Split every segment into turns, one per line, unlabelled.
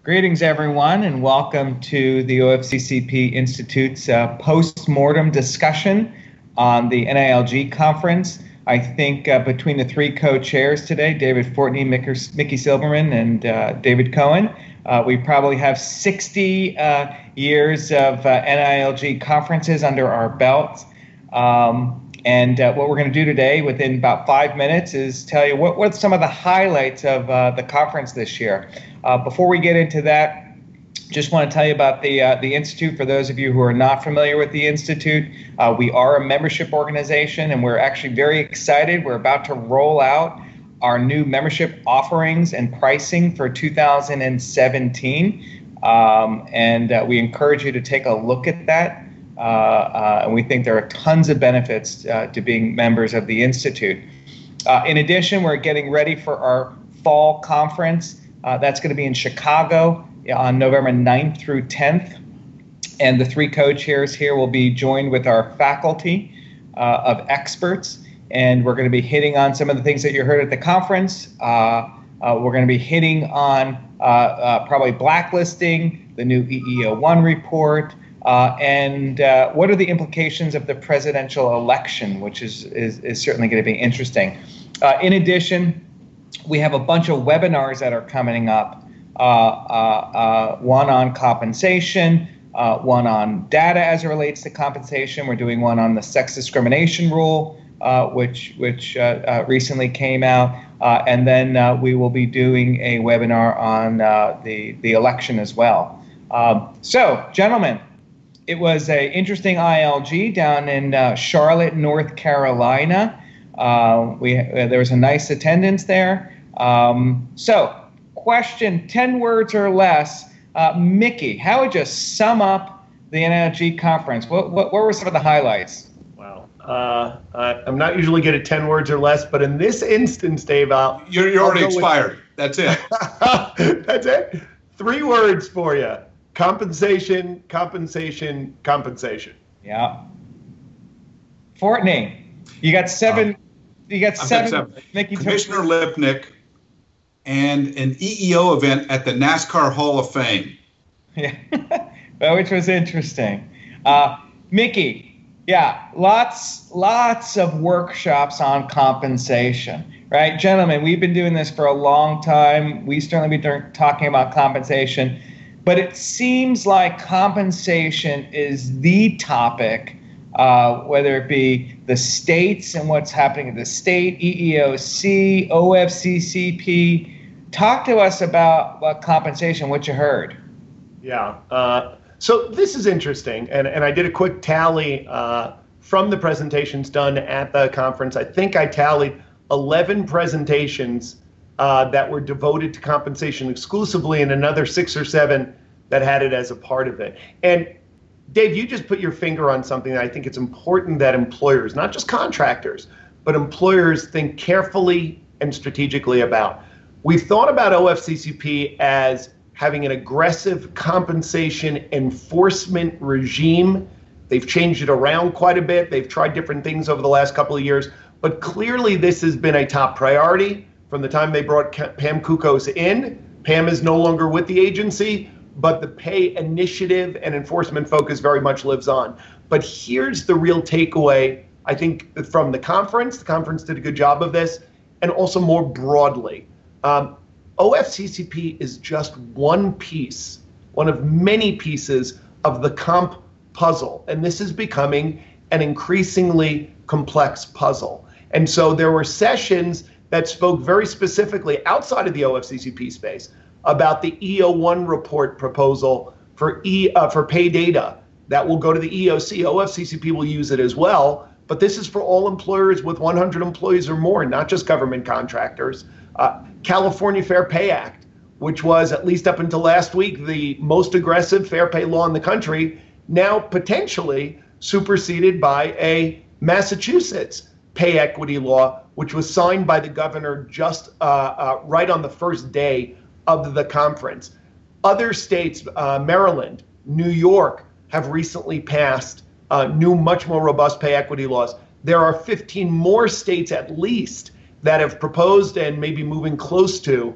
Greetings, everyone, and welcome to the OFCCP Institute's post-mortem discussion on the NILG conference. I think between the three co-chairs today, David Fortney, Mickey Silverman, and David Cohen, we probably have 60 years of NILG conferences under our belts. And what we're going to do today within about 5 minutes is tell you what's some of the highlights of the conference this year. Before we get into that, just want to tell you about the Institute. For those of you who are not familiar with the Institute, we are a membership organization, and we're actually very excited. We're about to roll out our new membership offerings and pricing for 2017, and we encourage you to take a look at that. And we think there are tons of benefits to being members of the Institute. In addition, we're getting ready for our fall conference. That's going to be in Chicago on November 9th through 10th. And the three co-chairs here will be joined with our faculty of experts. And we're going to be hitting on some of the things that you heard at the conference. We're going to be hitting on probably blacklisting, the new EEO1 report, and what are the implications of the presidential election, which is certainly going to be interesting. In addition, we have a bunch of webinars that are coming up, one on compensation, one on data as it relates to compensation. We're doing one on the sex discrimination rule, which recently came out, and then we will be doing a webinar on the election as well. So, gentlemen, it was an interesting ILG down in Charlotte, North Carolina. There was a nice attendance there. So, question, 10 words or less. Mickey, how would you sum up the NILG conference? What were some of the highlights?
Wow. I'm not usually good at 10 words or less, but in this instance, Dave,
you're already expired. That's it.
That's it? 3 words for you. Compensation, compensation, compensation.
Yeah. Fortney, you got seven. You got seven. Mickey,
Commissioner Lipnick and an EEO event at the NASCAR Hall of Fame.
Yeah, well, which was interesting. Mickey, yeah, lots of workshops on compensation. Right, gentlemen, we've been doing this for a long time. We certainly been talking about compensation. But it seems like compensation is the topic, whether it be the states and what's happening at the state, EEOC, OFCCP. Talk to us about compensation, what you heard.
Yeah, so this is interesting, and I did a quick tally from the presentations done at the conference. I think I tallied 11 presentations that were devoted to compensation exclusively, and another 6 or 7 that had it as a part of it. And Dave, you just put your finger on something that I think it's important that employers, not just contractors, but employers think carefully and strategically about. We've thought about OFCCP as having an aggressive compensation enforcement regime. They've changed it around quite a bit. They've tried different things over the last couple of years, but clearly this has been a top priority. From the time they brought Pam Kukos in, Pam is no longer with the agency, but the pay initiative and enforcement focus very much lives on. But here's the real takeaway, I think, from the conference. The conference did a good job of this, and also more broadly. OFCCP is just one piece, one of many pieces of the comp puzzle, and this is becoming an increasingly complex puzzle. And so there were sessions that spoke very specifically outside of the OFCCP space about the EEO1 report proposal for pay data that will go to the EEOC. OFCCP will use it as well, but this is for all employers with 100 employees or more, not just government contractors. California Fair Pay Act, which was, at least up until last week, the most aggressive fair pay law in the country, now potentially superseded by a Massachusetts pay equity law, which was signed by the governor just right on the first day of the conference. Other states, Maryland, New York, have recently passed new, much more robust pay equity laws. There are 15 more states at least that have proposed and maybe moving close to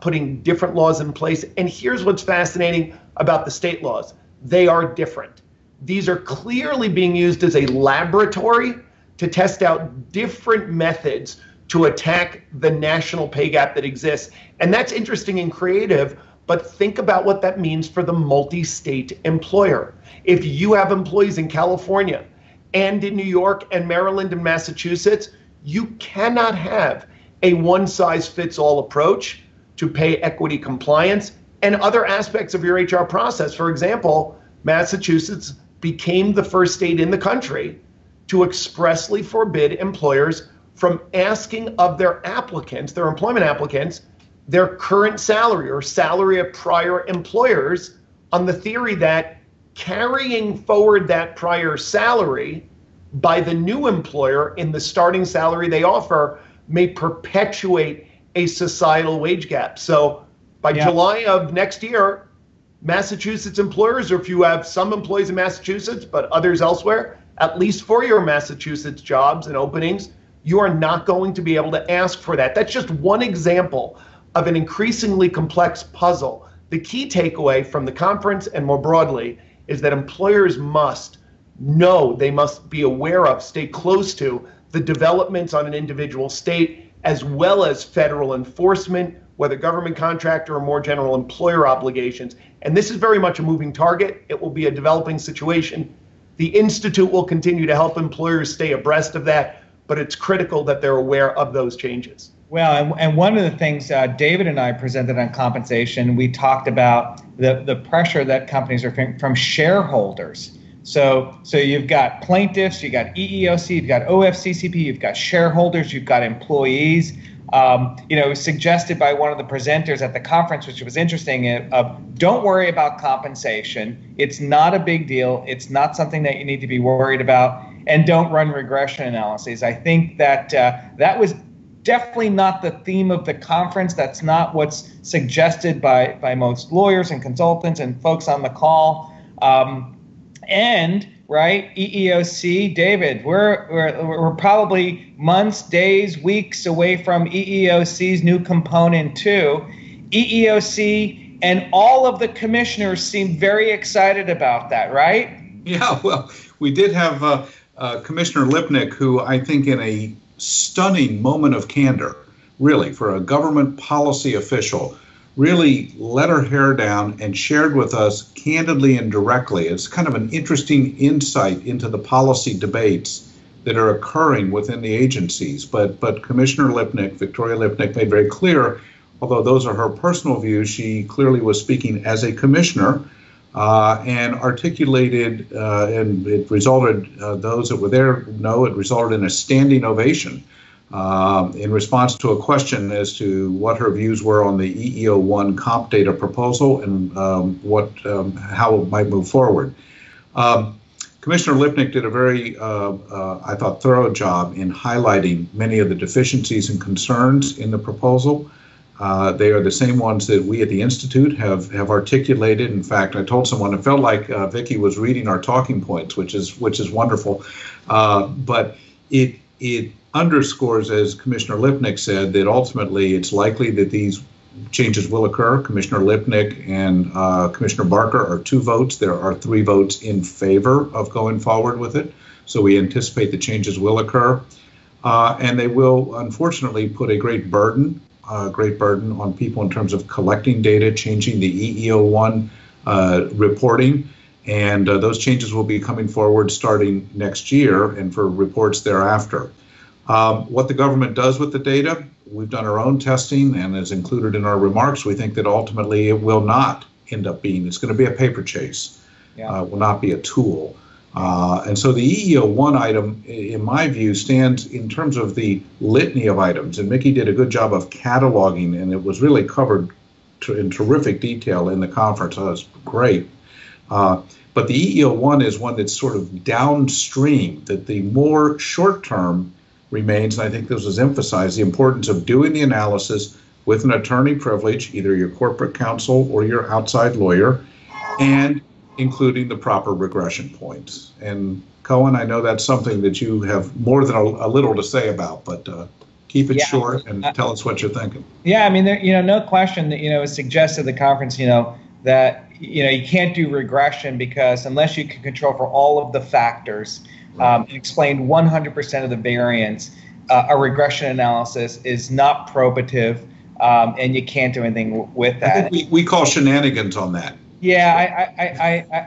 putting different laws in place. And here's what's fascinating about the state laws. They are different. These are clearly being used as a laboratory to test out different methods to attack the national pay gap that exists. And that's interesting and creative, but think about what that means for the multi-state employer. If you have employees in California and in New York and Maryland and Massachusetts, you cannot have a one-size-fits-all approach to pay equity compliance and other aspects of your HR process. For example, Massachusetts became the first state in the country to expressly forbid employers from asking of their applicants, their employment applicants, their current salary or salary of prior employers, on the theory that carrying forward that prior salary by the new employer in the starting salary they offer may perpetuate a societal wage gap. So by July of next year, Massachusetts employers, or if you have some employees in Massachusetts but others elsewhere, at least for your Massachusetts jobs and openings, you are not going to be able to ask for that. That's just one example of an increasingly complex puzzle. The key takeaway from the conference and more broadly is that employers must know, they must be aware of, stay close to the developments on an individual state, as well as federal enforcement, whether government contractor or more general employer obligations. And this is very much a moving target. It will be a developing situation. The Institute will continue to help employers stay abreast of that, but it's critical that they're aware of those changes.
Well, and one of the things David and I presented on compensation, we talked about the pressure that companies are feeling from shareholders. So you've got plaintiffs, you've got EEOC, you've got OFCCP, you've got shareholders, you've got employees. It was suggested by one of the presenters at the conference, which was interesting, don't worry about compensation. It's not a big deal. It's not something that you need to be worried about. And don't run regression analyses. I think that that was definitely not the theme of the conference. That's not what's suggested by most lawyers and consultants and folks on the call. EEOC, David, we're probably months, days, weeks away from EEOC's new component 2. EEOC and all of the commissioners seem very excited about that, right?
Yeah, well, we did have Commissioner Lipnick, who I think in a stunning moment of candor, really, for a government policy official, really let her hair down and shared with us candidly and directly. It's kind of an interesting insight into the policy debates that are occurring within the agencies. But Commissioner Lipnick, Victoria Lipnick, made very clear, although those are her personal views, she clearly was speaking as a commissioner and articulated, and it resulted, those that were there know it resulted in a standing ovation in response to a question as to what her views were on the EEO1 comp data proposal and how it might move forward. Commissioner Lipnick did a very, I thought, thorough job in highlighting many of the deficiencies and concerns in the proposal. They are the same ones that we at the Institute have articulated. In fact, I told someone it felt like Vicki was reading our talking points, which is wonderful. But it underscores, as Commissioner Lipnick said, that ultimately it's likely that these changes will occur. Commissioner Lipnick and Commissioner Barker are 2 votes. There are 3 votes in favor of going forward with it. So we anticipate the changes will occur. And they will, unfortunately, put a great burden on people in terms of collecting data, changing the EEO1 reporting. And those changes will be coming forward starting next year and for reports thereafter. What the government does with the data, we've done our own testing and is included in our remarks. We think that ultimately it will not end up being, it's going to be a paper chase. It will not be a tool. And so the EEO1 item, in my view, stands in terms of the litany of items. And Mickey did a good job of cataloging, and it was really covered in terrific detail in the conference. So that's great. But the EEO1 is one that's sort of downstream, that the more short-term remains, and I think this was emphasized, the importance of doing the analysis with an attorney privilege, either your corporate counsel or your outside lawyer, and including the proper regression points. And Cohen, I know that's something that you have more than a little to say about, but Keep it short and tell us what you're thinking.
Yeah, I mean, there, no question that, it was suggested at the conference, that, you can't do regression because unless you can control for all of the factors, explain 100% of the variance, a regression analysis is not probative, and you can't do anything with that.
I think we call shenanigans on that.
Yeah,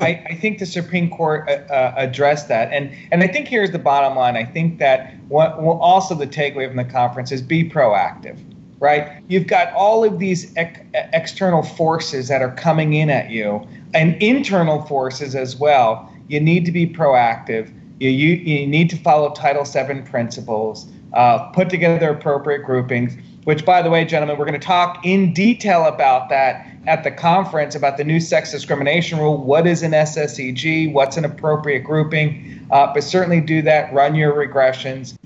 I think the Supreme Court addressed that, and I think here's the bottom line. I think that also the takeaway from the conference is be proactive, right? You've got all of these external forces that are coming in at you, and internal forces as well. You need to be proactive. You need to follow Title VII principles, put together appropriate groupings. Which, by the way, gentlemen, we're going to talk in detail about that at the conference, about the new sex discrimination rule. What is an SSEG? What's an appropriate grouping? But certainly do that. Run your regressions.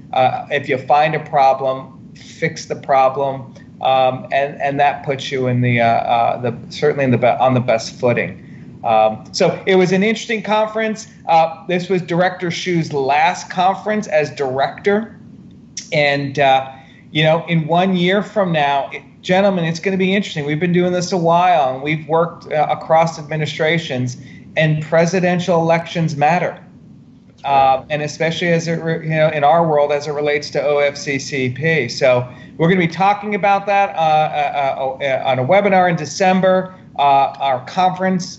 If you find a problem, fix the problem, and that puts you in certainly on the best footing. So it was an interesting conference. This was Director Shu's last conference as director, and in 1 year from now, gentlemen, it's going to be interesting. We've been doing this a while, and we've worked across administrations, and presidential elections matter, and especially as it in our world as it relates to OFCCP. So we're going to be talking about that on a webinar in December. Our conference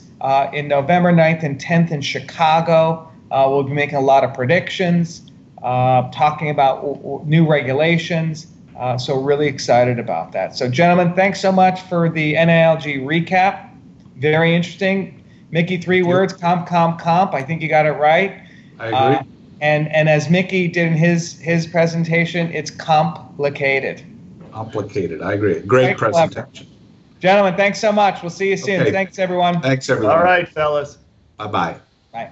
in November 9th and 10th in Chicago. We'll be making a lot of predictions, talking about new regulations. So really excited about that. So gentlemen, thanks so much for the NILG recap. Very interesting. Mickey, 3 words, comp. I think you got it right.
I agree.
And as Mickey did in his presentation, it's complicated.
Complicated. I agree. Great presentation.
Gentlemen, thanks so much. We'll see you soon.
Okay.
Thanks, everyone.
Thanks, everyone.
All right, fellas.
Bye-bye.
Bye.